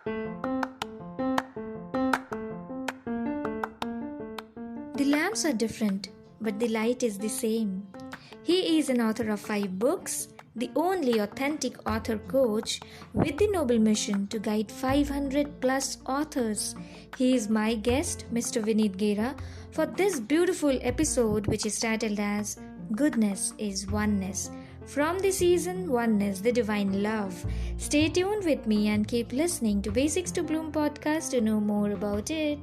The lamps are different, but the light is the same. He is an author of 5 books, the only authentic author coach with the noble mission to guide 500 plus authors. He is my guest, Mr. Vineet Gera, for this beautiful episode, which is titled as Goodness is Oneness. From the season Oneness, the Divine Love. Stay tuned with me and keep listening to Basics to Bloom podcast to know more about it.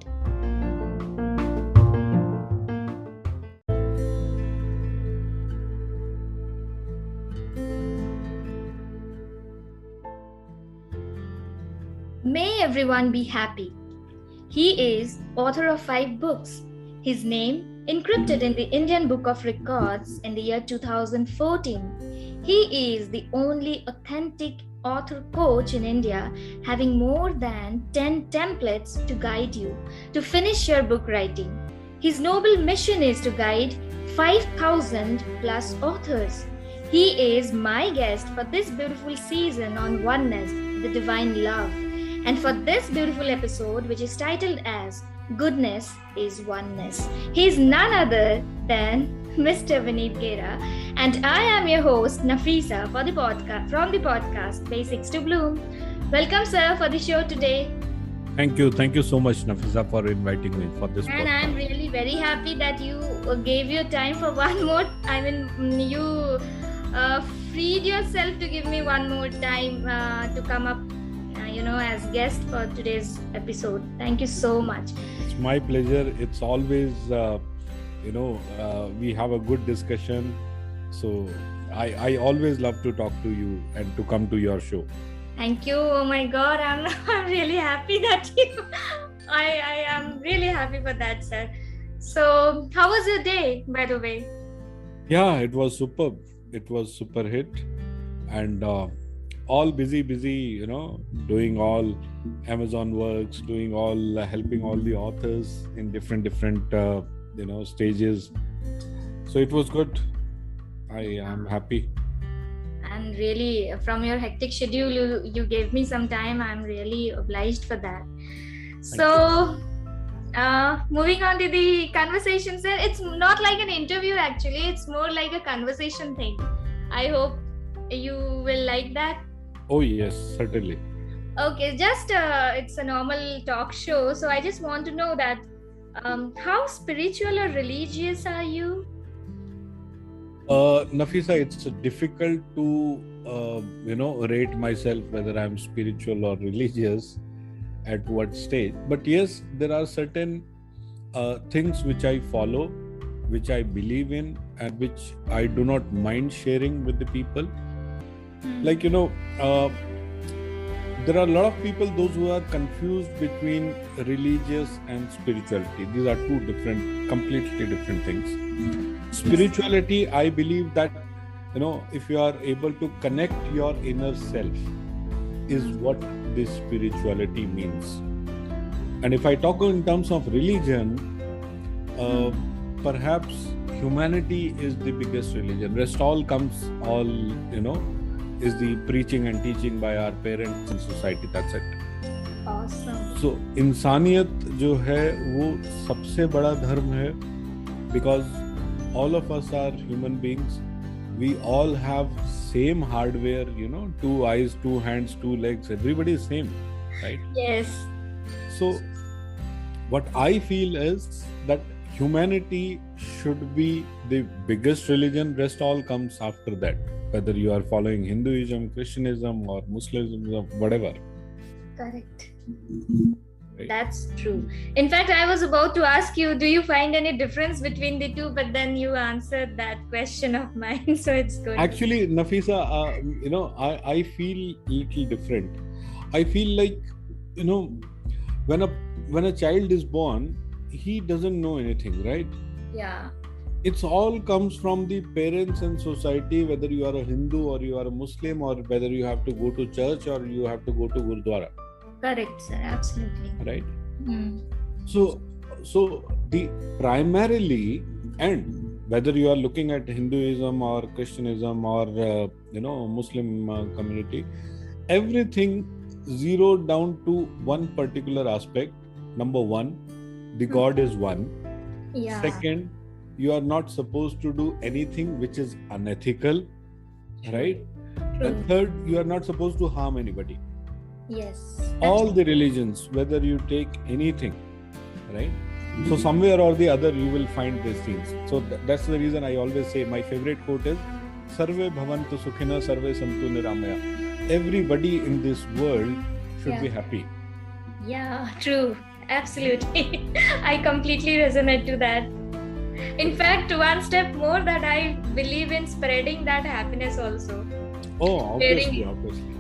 May everyone be happy. He is author of 5 books. His name encrypted in the Indian Book of Records in the year 2014. He is the only authentic author coach in India, having more than 10 templates to guide you to finish your book writing. His noble mission is to guide 5,000 plus authors. He is my guest for this beautiful season on Oneness, the Divine Love. And for this beautiful episode, which is titled as Goodness is Oneness, he is none other than Mr. Vineet Gera, and I am your host Nafisa for the podcast from the podcast Basics to Bloom. Welcome, sir, for the show today. Thank you so much, Nafisa, for inviting me for this podcast. And I'm really very happy that you gave your time for one more. You freed yourself to give me one more time to come up as guest for today's episode. Thank you so much. It's my pleasure. It's always, we have a good discussion. So I always love to talk to you and to come to your show. Thank you. Oh my God, I'm really happy that you. I am really happy for that, sir. So, how was your day, by the way? Yeah, it was superb. It was super hit, and all busy, doing all Amazon works, doing all helping all the authors in different stages. So it was good. I am happy. And really, from your hectic schedule, you gave me some time. I'm really obliged for that. So, moving on to the conversation, sir. It's not like an interview actually. It's more like a conversation thing. I hope you will like that. Oh yes, certainly. Okay, just it's a normal talk show. So I just want to know that how spiritual or religious are you? Nafisa, it's difficult to rate myself whether I'm spiritual or religious at what stage. But yes, there are certain things which I follow, which I believe in, and which I do not mind sharing with the people. Like, there are a lot of people, those who are confused between religious and spirituality. These are two completely different things. Spirituality, I believe that, if you are able to connect your inner self, is what this spirituality means. And if I talk in terms of religion, perhaps humanity is the biggest religion. Rest all comes is the preaching and teaching by our parents and society. That's it. Awesome. So इंसानियत जो है वो सबसे बड़ा धर्म है, because all of us are human beings. We all have same hardware, 2 eyes, 2 hands, 2 legs. Everybody is same, right? Yes. So what I feel is that humanity should be the biggest religion. Rest all comes after that. Whether you are following Hinduism, Christianism, or Muslimism, whatever. Correct. Right. That's true. In fact, I was about to ask you, do you find any difference between the two? But then you answered that question of mine, so it's good. Actually, Nafisa, I feel little different. I feel like, when a child is born, he doesn't know anything, right? Yeah. It's all comes from the parents and society, whether you are a Hindu or you are a Muslim, or whether you have to go to church or you have to go to Gurdwara. Correct, sir. Absolutely. Right? So the primarily, and whether you are looking at Hinduism or Christianism or Muslim community, everything zeroed down to one particular aspect. Number one, the God is one. Yeah. Second, you are not supposed to do anything which is unethical, right? True. And third, you are not supposed to harm anybody. Yes. All the religions, whether you take anything, right? So somewhere or the other, you will find these things. So that's the reason I always say my favorite quote is Sarve bhavantu sukhina sarve santu niramaya. Everybody in this world should be happy. Yeah, true. Absolutely. I completely resonate to that. In fact, one step more that I believe in spreading that happiness also. Oh, obviously. Yeah. Obviously.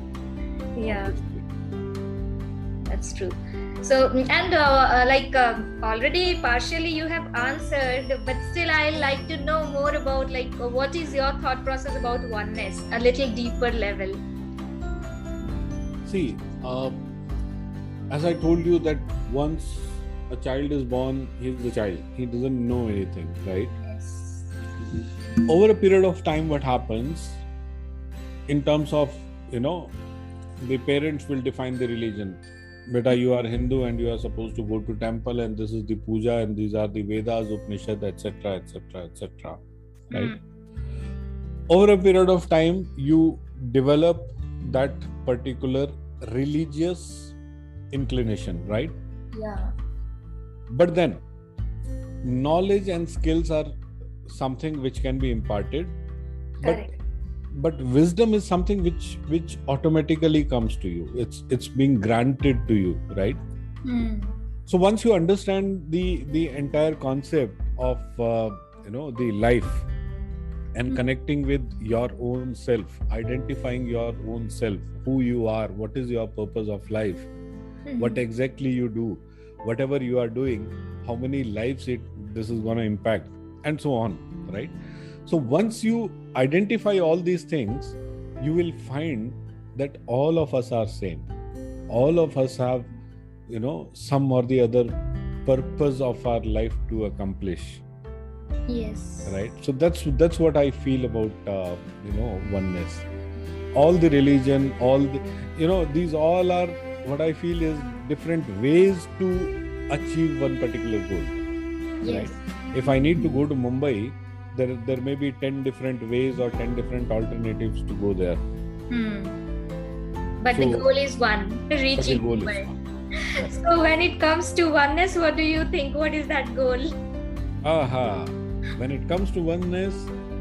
That's true. So, and already partially you have answered, but still I like to know more about what is your thought process about oneness, a little deeper level. See, as I told you that once a child is born, he's a child. He doesn't know anything, right? Yes. Over a period of time, what happens in terms of, the parents will define the religion. Beta, you are Hindu and you are supposed to go to temple and this is the puja and these are the Vedas, Upanishad, etc., etc., etc. Right? Over a period of time, you develop that particular religious inclination, right? Yeah. But then, knowledge and skills are something which can be imparted. But wisdom is something which automatically comes to you. It's being granted to you, right? So once you understand the entire concept of the life and connecting with your own self, identifying your own self, who you are, what is your purpose of life, what exactly you do, whatever you are doing, how many lives this is going to impact, and so on, right? So once you identify all these things, you will find that all of us are same. All of us have, some or the other purpose of our life to accomplish. Yes. Right. So that's what I feel about oneness. All the religion, these all are what I feel is different ways to achieve one particular goal. Yes. Right? If I need to go to Mumbai, there may be 10 different ways or 10 different alternatives to go there. But the goal is one, reaching Mumbai. So when it comes to oneness, what do you think? What is that goal? When it comes to oneness,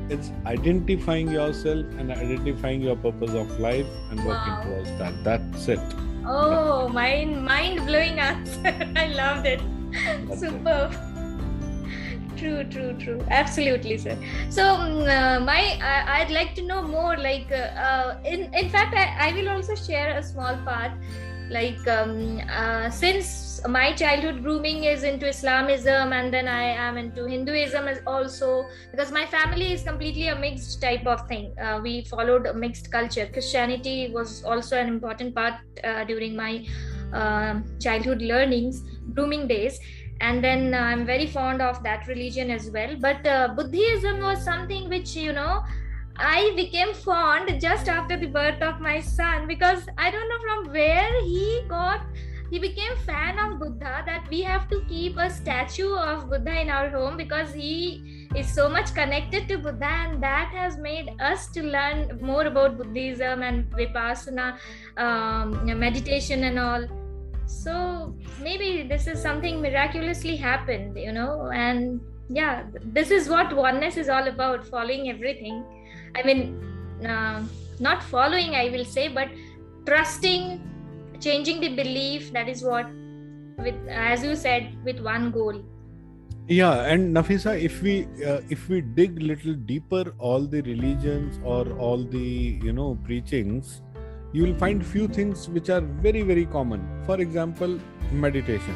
it's identifying yourself and identifying your purpose of life and working towards that. That's it. Oh, mind-blowing answer. I loved it. Superb. True. Absolutely, sir. So, I'd like to know more. In fact, I will also share a small part. Since my childhood grooming is into Islamism, and then I am into Hinduism also, because my family is completely a mixed type of thing. We followed a mixed culture. Christianity was also an important part during my childhood learnings, grooming days. And then I'm very fond of that religion as well. But Buddhism was something which, I became fond just after the birth of my son, because I don't know from where he became fan of Buddha, that we have to keep a statue of Buddha in our home because he is so much connected to Buddha, and that has made us to learn more about Buddhism and Vipassana, meditation and all. So maybe this is something miraculously happened, and yeah, this is what oneness is all about, following everything. I mean, not following, I will say, but trusting, changing the belief. That is what, as you said, with one goal. Yeah, and Nafisa, if we dig little deeper, all the religions or all the preachings, you will find few things which are very, very common. For example, meditation,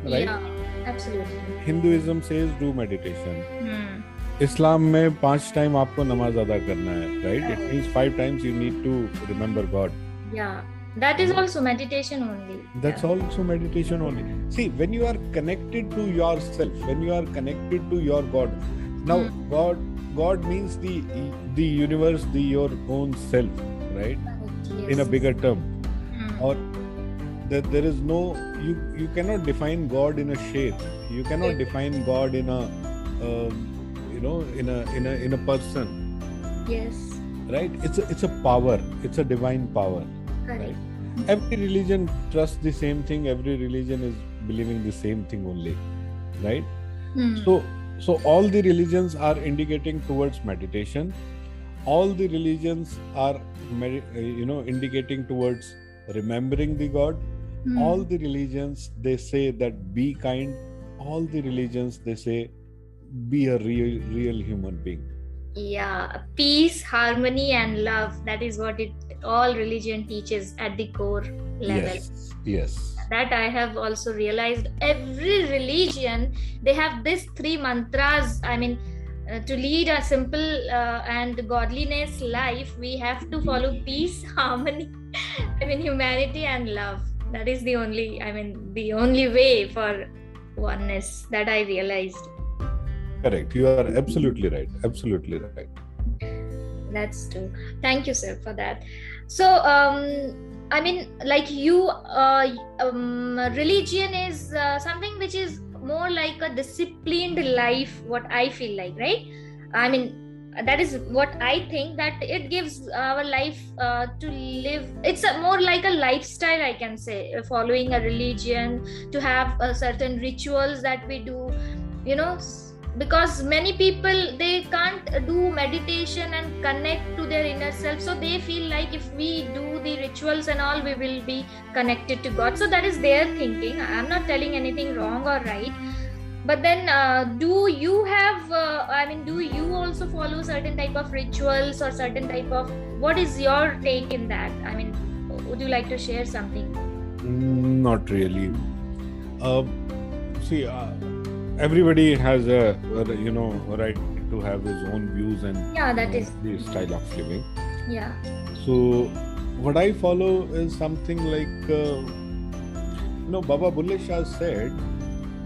right? Yeah, absolutely. Hinduism says do meditation. Islam में 5 times आपको नमाज अदा करना है, right? It means 5 times you need to remember God. Yeah, that is also meditation only. That's also meditation only. See, when you are connected to yourself, when you are connected to your God, now God means the universe, your own self, right? Yes. In a bigger term, or that there is no, you cannot define God in a shape. You cannot define God in a in a person. Yes. Right? It's a power. It's a divine power. Correct. Right? Every religion trusts the same thing. Every religion is believing the same thing only. Right? So all the religions are indicating towards meditation. All the religions are indicating towards remembering the God. All the religions, they say that be kind. All the religions, they say be a real human being. Yeah, peace, harmony, and love. That is what all religion teaches at the core level. Yes. That I have also realized. Every religion, they have these 3 mantras. I mean, to lead a simple and godliness life, we have to follow peace, harmony, humanity and love. That is the only way for oneness, that I realized. Correct. You are absolutely right. Absolutely right. That's true. Thank you, sir, for that. So, like you, religion is something which is more like a disciplined life, what I feel like, right? I mean, that is what I think, that it gives our life to live. It's more like a lifestyle, I can say, following a religion, to have certain rituals that we do, because many people, they can't do meditation and connect to their inner self, so they feel like if we do the rituals and all, we will be connected to God. So that is their thinking. I'm not telling anything wrong or right, but then do you have do you also follow certain type of rituals or certain type of, what is your take in that? Would you like to share something? Not really. See, everybody has a right to have his own views and that is the style of living. Yeah. So what I follow is something like Baba Bulle Shah said,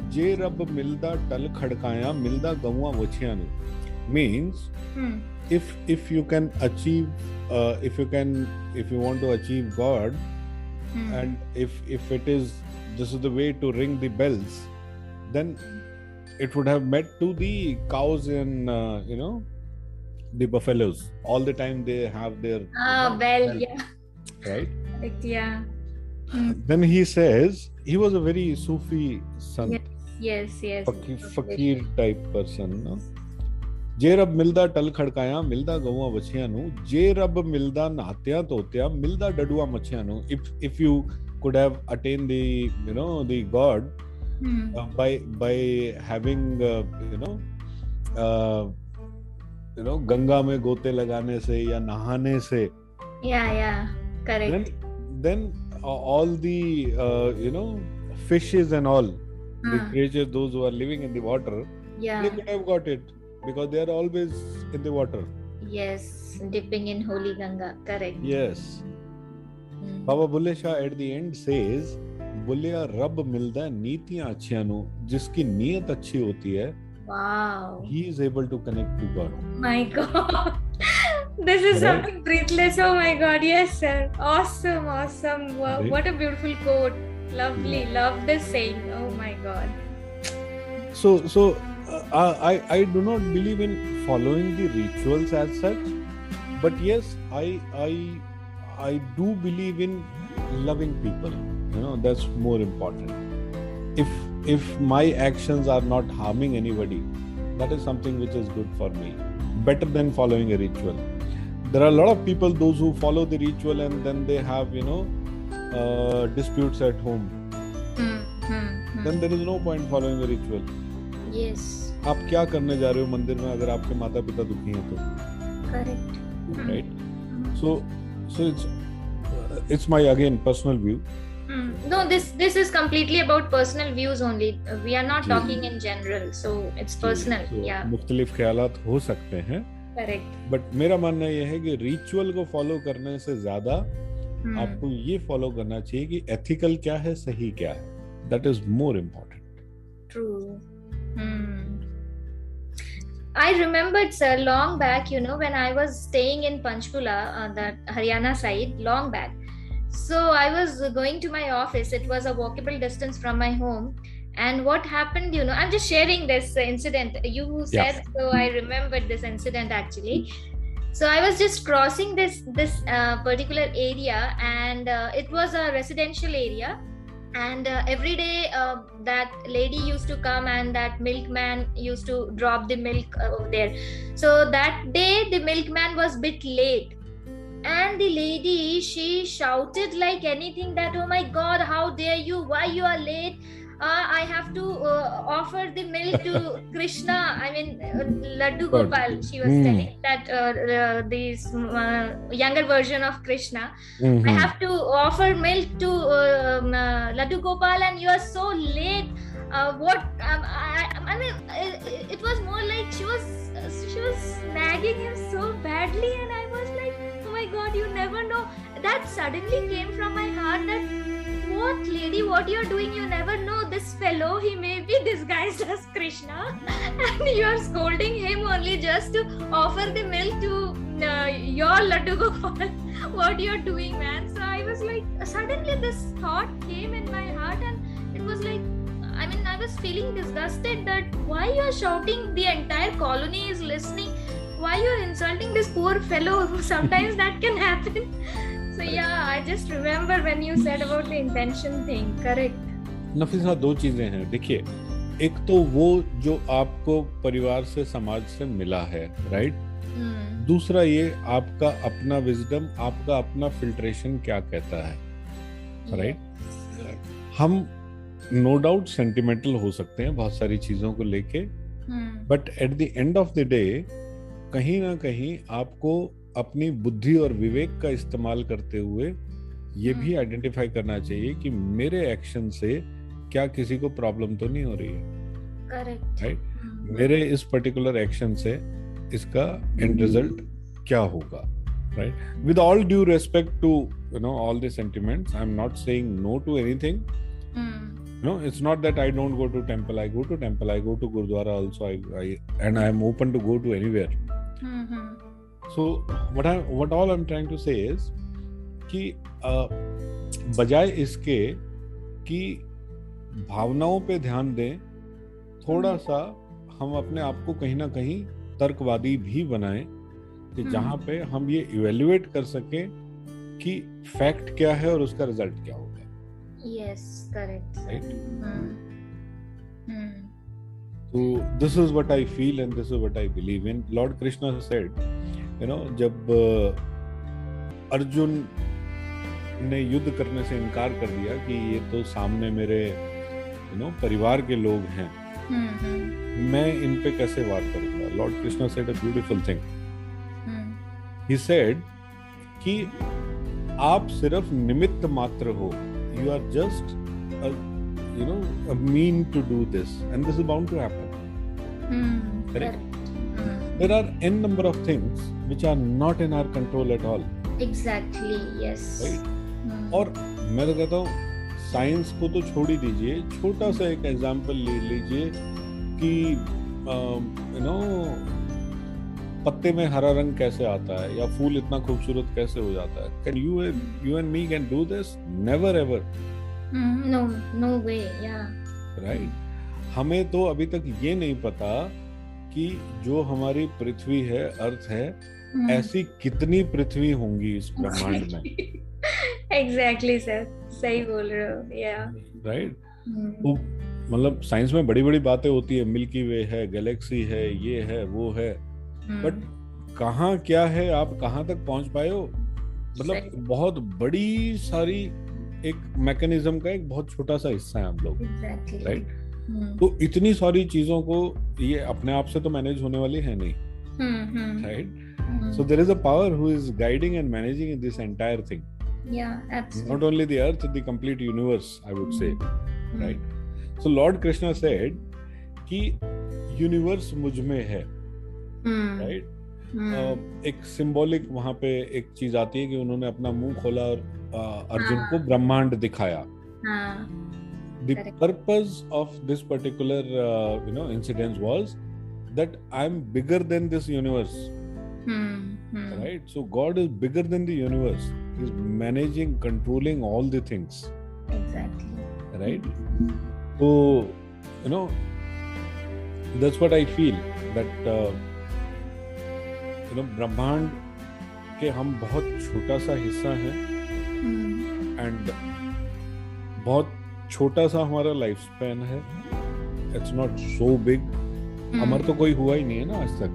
"Je Rab milda tal khadkaya milda gawa vachhiyan nu." Means if you can achieve if you want to achieve God, and if this is the way to ring the bells, then it would have met to the cows and the buffaloes. All the time they have their bell, yeah. Right? Yeah. Then he says, he was a very Sufi sant. Yes. Fakir type person. No? Je rab milda tal khadkaya milda gawa vachhiyan nu, je rab milda nahatya totya milda dadua machhiyan nu. If you could have attained the the God by having Ganga में गोते लगाने से या नहाने से, correct. Then all the fishes and all the creatures, those who are living in the water, they could have got it because they are always in the water. Yes, dipping in holy Ganga. Correct. Yes. Baba Bulle Shah at the end says, बोलिया रब मिलता है नीतियां अच्छियां नु, जिसकी नीयत अच्छी होती है, wow, he is able to connect to God. My God, this is something breathless. Oh my God, yes sir, awesome. Wow. What a beautiful quote. Lovely. Love this saying. Oh my God. So I do not believe in following the rituals as such, but yes, I do believe in loving people. That's more important. If my actions are not harming anybody, that is something which is good for me, better than following a ritual. There are a lot of people, those who follow the ritual and then they have disputes at home. Then there is no point following a ritual. Yes. आप क्या करने जा रहे हो मंदिर में अगर आपके माता पिता दुखी हैं तो? Correct. Right. So it's my again personal view. No, this is completely about personal views only. We are not talking in general, so it's personal. Yeah. मुख्तलिफ ख्यालात हो सकते हैं. Correct. But मेरा मानना ये है कि रिचुअल को फॉलो करने से ज्यादा आपको ये फॉलो करना चाहिए कि एथिकल क्या है, सही क्या है. That is more important. True. I remembered, sir, long back, when I was staying in Panchkula, the Haryana side, long back. So I was going to my office. It was a walkable distance from my home. And what happened, I'm just sharing this incident. You Yeah. said, so I remembered this incident actually. So I was just crossing this particular area, and it was a residential area. And every day that lady used to come, and that milkman used to drop the milk over there. So that day the milkman was a bit late, and the lady, she shouted like anything that, oh my god, how dare you, why you are late, I have to offer the milk to Krishna, I mean Laddu God. Gopal. She was telling that this younger version of Krishna, I have to offer milk to Laddu Gopal, and you are so late. What I mean, it was more like she was nagging him so badly, and I was like, oh my god, you never know. That suddenly came from my heart that, what lady, what you're doing, you never know. This fellow, he may be disguised as Krishna, and you are scolding him only just to offer the milk to your Laddu Gopal. What you're doing, man? So I was like, suddenly this thought came in my heart, and it was like, I mean, I was feeling disgusted that why you are shouting, the entire colony is listening, why you are insulting this poor fellow. Sometimes that can happen. So yeah, I just remember when you said about the intention thing. Correct. Nafisa, दो चीजें हैं. देखिए, एक तो वो जो आपको परिवार से, समाज से मिला है, राइट? दूसरा ये आपका अपना विजडम, आपका अपना फिल्ट्रेशन क्या कहता है, राइट? हम नो डाउट सेंटिमेंटल हो सकते हैं बहुत सारी चीजों को लेके, but at the end of the day कहीं ना कहीं आपको अपनी बुद्धि और विवेक का इस्तेमाल करते हुए ये भी आइडेंटिफाई करना चाहिए कि मेरे एक्शन से क्या किसी को प्रॉब्लम तो नहीं हो रही है, करेक्ट, राइट? मेरे इस पर्टिकुलर एक्शन से इसका एंड रिजल्ट क्या होगा, right? With all due respect to all the sentiments, I am not saying no to anything. No, it's not that I don't go to temple. I go to temple. I go to Gurdwara also. And I am open to go to anywhere. So what all I'm trying to say is कि बजाय इसके कि भावनाओं पे ध्यान दें, थोड़ा सा हम अपने आप को कहीं ना कहीं तर्कवादी भी बनाएं कि जहाँ पे हम ये इवेल्युएट कर सकें कि फैक्ट क्या है और उसका रिजल्ट क्या होगा. Yes, correct. Right? So this is what I feel and this is what I believe in. Lord Krishna said, जब अर्जुन ने युद्ध करने से इनकार कर दिया कि ये तो सामने मेरे परिवार के लोग हैं, मैं इन पे कैसे वार करूंगा? Lord Krishna said a beautiful thing. He said कि आप सिर्फ निमित्त मात्र हो. You are just a mean to do this, and this is bound to happen. Correct? There are n number of things which are not in our control at all. Exactly, yes. Right? और मैं तो कहता हूँ science को तो छोड़ ही दीजिए, छोटा सा एक एग्जाम्पल ले लीजिए कि पत्ते में हरा रंग कैसे आता है या फूल इतना खूबसूरत कैसे हो जाता है. Can you and me can do this? Never ever. No way, yeah. Right? हमें तो अभी तक ये नहीं पता कि जो हमारी पृथ्वी है, अर्थ है, ऐसी कितनी पृथ्वी होंगी इस ब्रह्मांड में. Exactly, sir. सही बोल रहे हो. Yeah. Right? तो मतलब साइंस में बड़ी बड़ी बातें होती है, मिल्की वे है, गैलेक्सी है, ये है, वो है, बट कहाँ क्या है, आप कहाँ तक पहुंच पाए हो? मतलब बहुत बड़ी सारी एक मैकेनिज्म का एक बहुत छोटा सा हिस्सा है हम लोग, राइट? तो इतनी सारी चीजों को ये अपने आप से तो मैनेज होने वाली है नहीं, right? So there is a power who is guiding and managing this entire thing. Not only the earth, the complete universe, I would say, right? So Lord Krishna said कि यूनिवर्स मुझ में है, right? एक symbolic वहां पे एक चीज आती है कि उन्होंने अपना मुंह खोला और अर्जुन को ब्रह्मांड दिखाया. The purpose of this particular incident was that I am bigger than this universe, right? So God is bigger than the universe. He's managing, controlling all the things. Exactly. Right? So, you know, that's what I feel that ब्रह्मांड के हम बहुत छोटा सा हिस्सा हैं and बहुत छोटा सा हमारा लाइफ स्पैन है. It's not so big. अमर तो कोई हुआ ही नहीं है ना आज तक.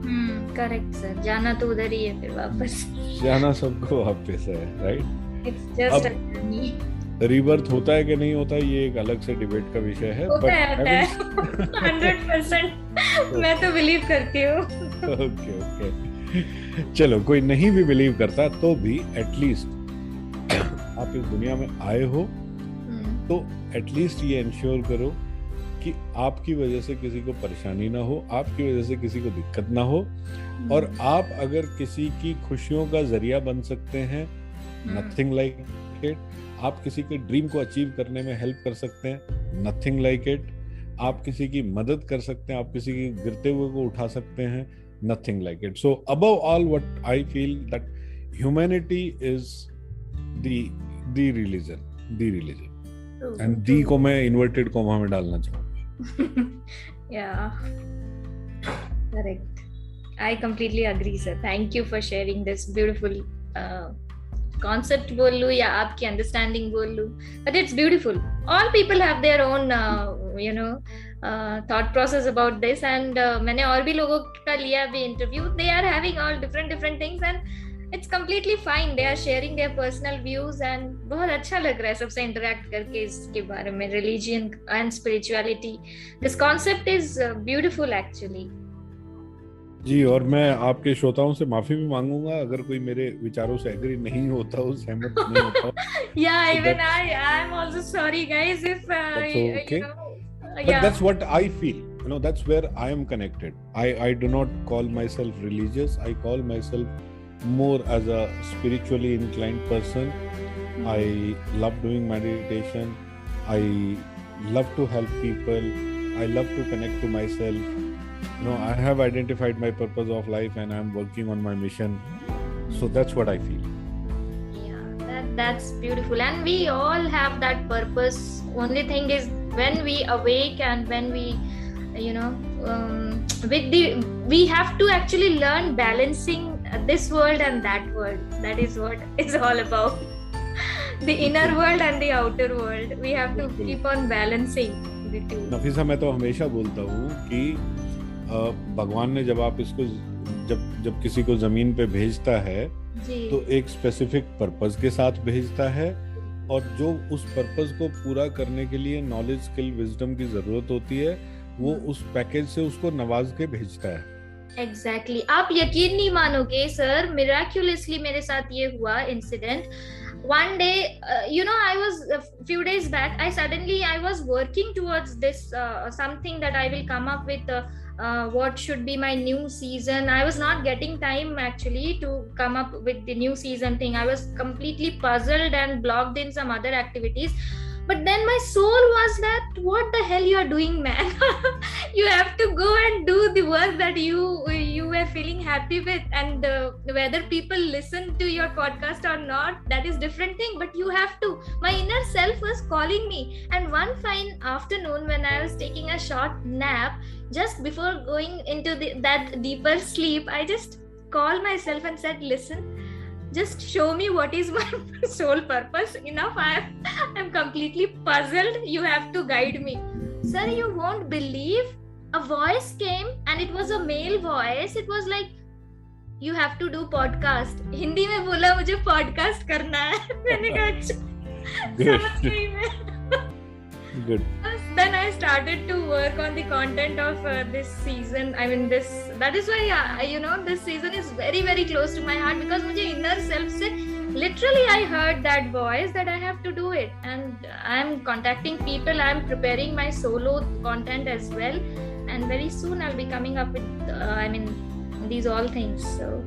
Correct sir. जाना तो उधर ही है, फिर वापस जाना सबको वापस है. Right. It's just a journey. Rebirth होता है कि नहीं होता है ये एक अलग से डिबेट का विषय है. होता है 100%. मैं तो बिलीव करती हूँ. ओके. चलो, कोई नहीं भी बिलीव करता तो भी एटलीस्ट आप इस दुनिया में आए हो तो एटलीस्ट ये इंश्योर करो कि आपकी वजह से किसी को परेशानी ना हो, आपकी वजह से किसी को दिक्कत ना हो. और आप अगर किसी की खुशियों का जरिया बन सकते हैं, नथिंग लाइक इट. आप किसी के ड्रीम को अचीव करने में हेल्प कर सकते हैं, नथिंग लाइक इट. आप किसी की मदद कर सकते हैं, आप किसी की गिरते हुए को उठा सकते हैं, nothing like it. So above all, what I feel that humanity is the religion. And the को मैं inverted comma में डालना चाहूँगा. Yeah, correct. I completely agree, sir. Thank you for sharing this beautiful concept बोल लूँ या आपकी understanding बोल लूँ, but it's beautiful. All people have their own thought process about this, and मैंने और भी लोगों का लिया भी interview. They are having all different things and it's completely fine. They are sharing their personal views and बहुत अच्छा लग रहा है सबसे interact करके इसके बारे में. Religion and spirituality, this concept is beautiful actually. जी, और मैं आपके श्रोताओं से माफी भी मांगूंगा अगर कोई मेरे विचारों से एग्री नहीं होता हो, सहमत नहीं होता. Yeah, even I am also sorry guys if okay. But that's what I feel. That's where I am connected. I do not call myself religious. I call myself more as a spiritually inclined person. I love doing meditation. I love to help people. I love to connect to myself. I have identified my purpose of life and I'm working on my mission. So that's what I feel. Yeah, that's beautiful. And we all have that purpose. Only thing is when we awake and when we, we have to actually learn balancing this world and that world. That is what it's all about. The inner world and the outer world. We have to keep on balancing the two. Nafisa, मैं तो हमेशा बोलता हूँ कि भगवान ने जब आप इसको जब किसी को जमीन पे भेजता है तो एक स्पेसिफिक पर्पस के साथ भेजता है, और जो उस पर्पस को पूरा करने के लिए नॉलेज, स्किल, विजडम की जरूरत होती है वो उस पैकेज से उसको नवाज के भेजता है. Exactly. आप यकीन नहीं मानोगे सर, मिराक्युलसली मेरे साथ ये हुआ incident. One day, I was a few days back, I was working towards this something that I will come up with what should be my new season. I was not getting time actually to come up with the new season thing. I was completely puzzled and blocked in some other activities. But then my soul was that, what the hell you are doing, man? You have to go and do the work that you were feeling happy with, and whether people listen to your podcast or not, that is different thing, but you have to. My inner self was calling me, and one fine afternoon when I was taking a short nap, just before going into that deeper sleep, I just called myself and said, listen, just show me what is my soul purpose. Enough, I'm completely puzzled. You have to guide me. Sir, you won't believe, a voice came and it was a male voice. It was like, you have to do podcast. Hindi में बोला मुझे podcast करना है. मैंने कहा अच्छा, समझ गई मैं. Good. Then I started to work on the content of this season. I mean, that is why this season is very, very close to my heart, because मुझे inner self से literally I heard that voice that I have to do it, and I'm contacting people. I'm preparing my solo content as well, and very soon I'll be coming up with these all things. So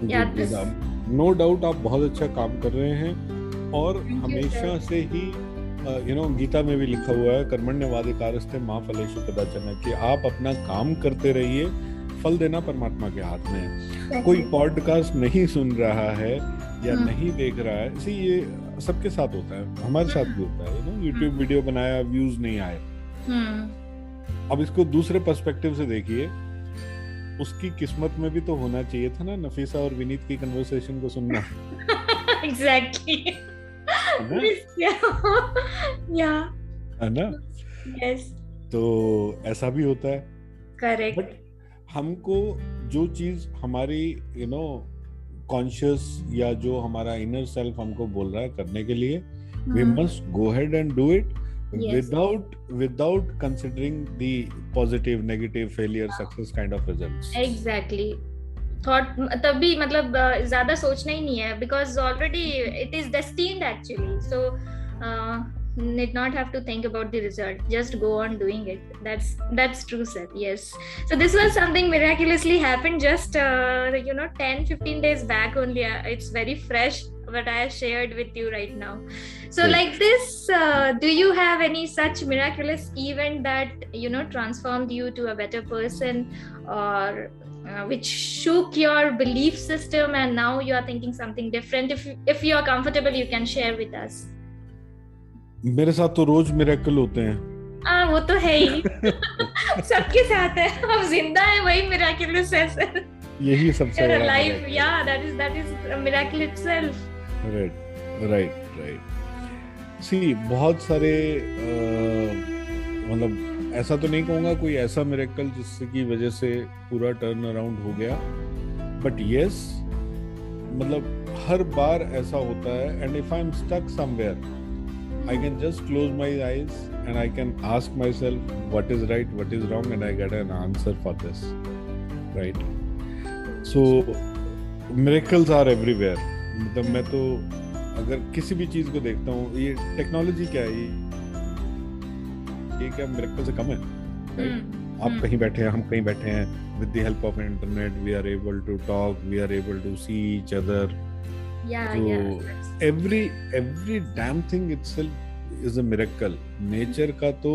yeah, no doubt आप बहुत अच्छा काम कर रहे हैं, और हमेशा से ही गीता में भी लिखा हुआ है, कर्मण्यवाधिकारस्ते मा फलेषु कदाचन, कि आप अपना काम करते रहिए, फल देना परमात्मा के हाथ में है. कोई पॉडकास्ट नहीं सुन रहा है, या नहीं देख रहा है, इसी ये सबके साथ होता है, हमारे साथ भी होता है, YouTube वीडियो बनाया, व्यूज नहीं आए। अब इसको दूसरे पर्सपेक्टिव से देखिए, उसकी किस्मत में भी तो होना चाहिए था ना नफीसा और विनीत की कन्वर्सेशन को सुनना। एग्जैक्टली। है ना? यस, तो ऐसा भी होता है। करेक्ट। बट हमको जो चीज हमारी कॉन्शियस या जो हमारा इनर सेल्फ हमको बोल रहा है करने के लिए, we must go ahead and do it without considering the positive, negative, failure, success kind of results. Exactly. Thought तब भी मतलब ज्यादा सोचना ही नहीं है, because already it is destined actually. So need not have to think about the result. Just go on doing it. That's true, sir. Yes. So this was something miraculously happened just 10-15 days back only. It's very fresh what I have shared with you right now. So like this, do you have any such miraculous event that transformed you to a better person, or which shook your belief system and now you are thinking something different? If you are comfortable, you can share with us. मेरे साथ तो रोज miracle होते हैं। वो तो है ही। सबके साथ है, हम जिंदा है, वही मिरेकुलस है सर। यही सबसे बड़ा life, yeah, that is a miracle itself. Right. See, बहुत सारे मतलब ऐसा तो नहीं कहूँगा कोई ऐसा मिरेकल जिससे की वजह से पूरा टर्न अराउंड हो गया, बट यस, मतलब हर बार ऐसा होता है। And if I am stuck somewhere, I can just close my eyes and I can ask myself what is right, what is wrong, and I get an answer for this, right? So miracles are everywhere. मतलब मैं तो अगर किसी भी चीज को देखता हूँ, ये टेक्नोलॉजी क्या है, ये क्या मिरेकल से कम है? right? आप कहीं बैठे हैं, हम कहीं बैठे हैं, with the help of internet we are able to talk, we are able to see each other. Every damn thing itself is a miracle. Nature का तो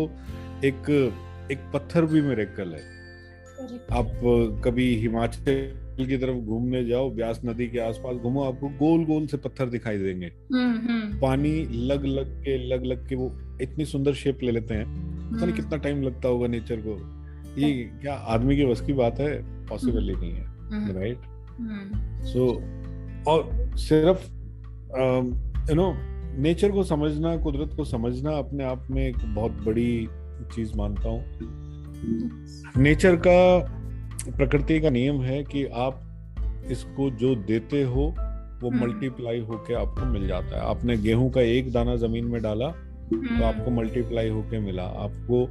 एक पत्थर भी मिरेकल है। आप कभी हिमाचल की तरफ घूमने जाओ, ब्यास नदी के आसपास घूमो, आपको गोल गोल से पत्थर दिखाई देंगे। पानी लग लग के वो इतनी सुंदर शेप ले लेते हैं, पता नहीं कितना टाइम लगता होगा नेचर को। ये क्या आदमी के बस की बात है? पॉसिबल ही नहीं है, राइट? सो और सिर्फ नेचर को समझना, कुदरत को समझना अपने आप में एक बहुत बड़ी चीज मानता हूँ। नेचर का, प्रकृति का नियम है कि आप इसको जो देते हो वो मल्टीप्लाई होके आपको मिल जाता है। आपने गेहूं का एक दाना जमीन में डाला तो आपको मल्टीप्लाई होके मिला। आपको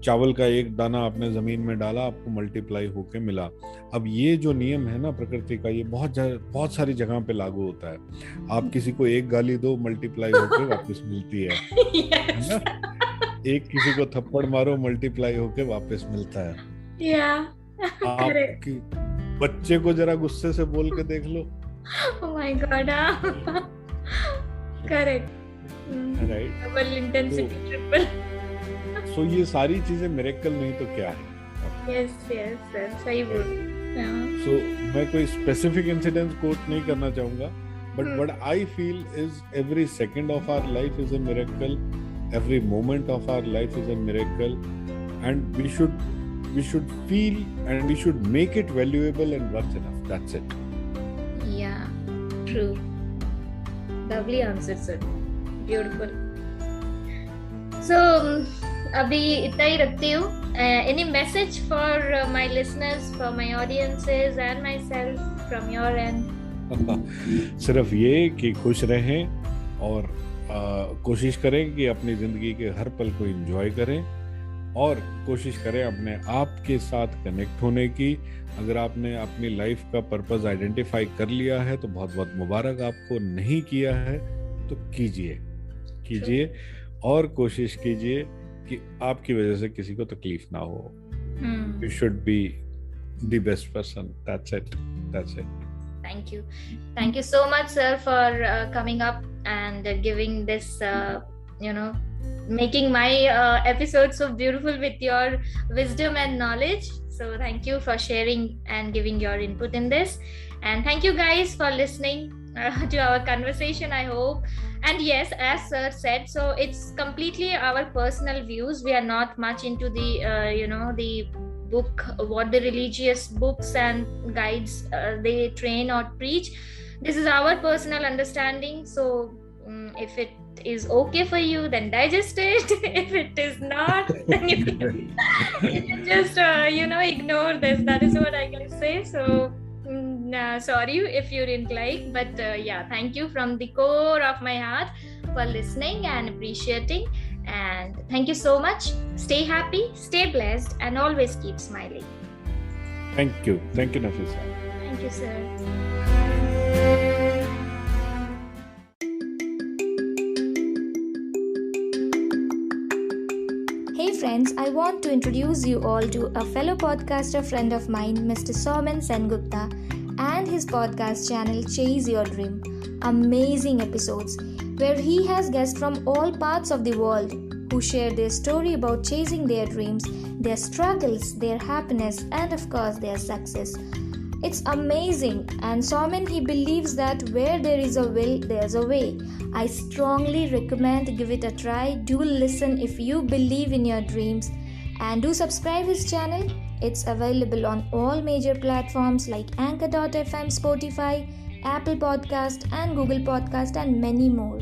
चावल का एक दाना आपने जमीन में डाला, आपको मल्टीप्लाई होके मिला। अब ये जो नियम है ना प्रकृति का, ये बहुत सारी जगह पे लागू होता है। आप किसी को एक गाली दो, मल्टीप्लाई होके वापस मिलती है, yes. है ना? एक किसी को थप्पड़ मारो, मल्टीप्लाई होके वापस मिलता है। आप बच्चे को जरा गुस्से से बोल के देख लो। Oh my God, correct. Right. Double intensity, triple. So ये सारी चीजें मिरेकल नहीं तो क्या है? Yes, sir, सही बोल। So मैं कोई स्पेसिफिक इंसिडेंट कोट नहीं करना चाहूँगा, but what I feel is every second of our life is a miracle, every moment of our life is a miracle, and we should feel and we should make it valuable and worth enough. That's it. Yeah, true. Lovely answer, sir. Beautiful. So अभी इतना ही रखती हूँ। Any message for my listeners, for my audiences and myself from your end? सिर्फ ये कि खुश रहें और कोशिश करें कि अपनी जिंदगी के हर पल को एंजॉय करें, और कोशिश करें अपने आप के साथ कनेक्ट होने की। अगर आपने अपनी लाइफ का पर्पस आइडेंटिफाई कर लिया है तो बहुत बहुत मुबारक। आपको नहीं किया है तो कीजिए और कोशिश कीजिए कि आपकी वजह से किसी को तकलीफ ना हो। You should be the best person. That's it. Thank you so much, sir, for coming up and giving this making my episode so beautiful with your wisdom and knowledge. So thank you for sharing and giving your input in this, and thank you guys for listening. to our conversation, I hope. And yes, as sir said, so it's completely our personal views. We are not much into the the book, what the religious books and guides they train or preach. This is our personal understanding. So if it is okay for you, then digest it. If it is not, then you can just ignore this. That is what I can say. So sorry if you didn't like, but yeah, thank you from the core of my heart for listening and appreciating. And thank you so much. Stay happy, stay blessed, and always keep smiling. Thank you, Nafisa. Thank you, sir. Hey friends, I want to introduce you all to a fellow podcaster friend of mine, Mr. Soman Sengupta, and his podcast channel Chase Your Dream. Amazing episodes where he has guests from all parts of the world who share their story about chasing their dreams, their struggles, their happiness, and of course their success. It's amazing, and Soman, he believes that where there is a will, there's a way. I strongly recommend give it a try. Do listen if you believe in your dreams, and do subscribe his channel. It's available on all major platforms like Anchor.fm, Spotify, Apple Podcast, and Google Podcast, and many more.